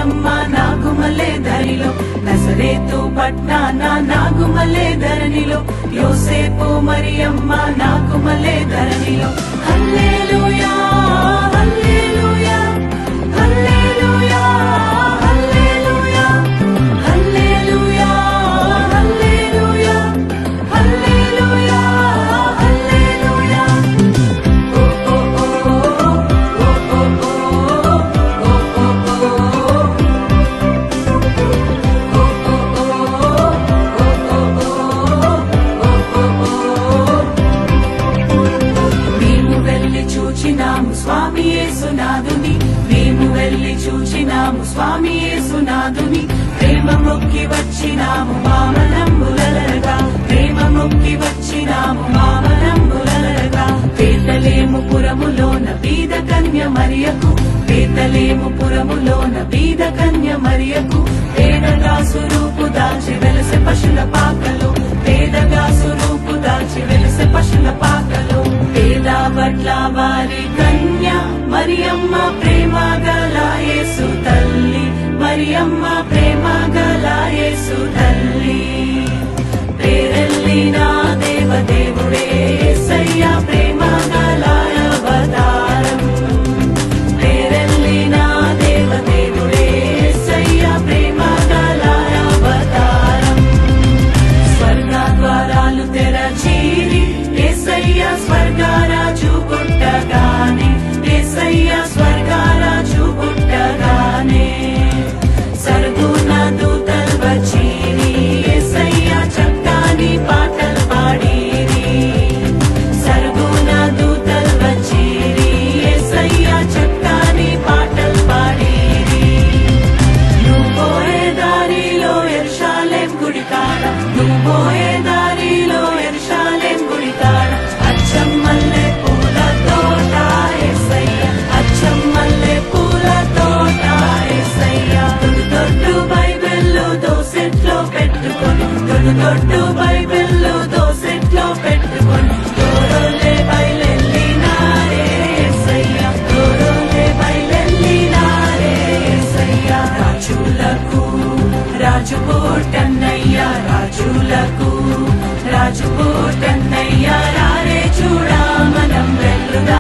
మరియమ్మ నాగుమలే ధరిలో నజరేతు పట్నాన నాగుమలే ధరణిలో యోసేపు మరియమ్మ నాగుమలే ధరణిలో హల్లెలూయా హల్లెలూయా హల్లెలూయా హల్లెలూయా హల్లెలూయా హల్లెలూయా హల్లెలూయా హల్లెలూయా ఓ ఓ ఓ చూచినాము స్వామి యేసునాథుని మేము వెళ్ళి చూచినాము స్వామి యేసునాథుని ప్రేమ మొక్కి వచ్చినాము మామనంబులలగా ప్రేమ మొక్కి వచ్చినాము మామనంబులలగా బేతలేము పురములోన బీద కన్య మరియకు బేతలేము పురములోన బీద కన్య మరియకు పేదగా స్వరూపు దాచి వెలసె పశుల పాకలో పేదగా స్వరూపు దాచి వెలసె పశుల పాకలో పేద బట్ల వారి కన్య మరియమ్మ ప్రేమ గల యేసు తల్లి మరియమ్మ ప్రేమ గల యేసు తల్లి పేరెల్లిన దేవదేవుడే యేసయ్య ప్రేమ గల అవతారం పేరెల్లిన దేవదేవుడే యేసయ్య ప్రేమ గల అవతారం స్వర్గ ద్వారాలు తెరచీరి యేసయ్య స్వర్గరాజు పుట్టగానే యేసయ్య స్వర్గరాజు పుట్టగానే సర్గుణ దూతల్ వచ్చీరి యేసయ్య చక్కని పాటలు పాడిరి సర్గుణ దూతల్ వచ్చీరి యేసయ్య చక్కని పాటలు పాడిరి నువ్వు పోయే దారిలో యెరూషలేం గుడి కాడ నువ్వు పోయే దారిలో యెరూషలేం గుడి కాడ అచ్చం మల్లె పూల తోట యేసయ్య అచ్చం మల్లె పూల తోట యేసయ్య దొడ్డు బైబిల్లో దోసెట్లో పెట్టుకొని దొడ్డు బైబిల్లో దోసెట్లో పెట్టుకొని దూరంలే బయలెల్లినారే యేసయ్య దూరంలే బయలెల్లినారే యేసయ్య రాజులకు రాజు కోటన్నయ్య రాజులకు రాజు కోటన్నయ్య రారే చూడా మనం వెళ్ళుదా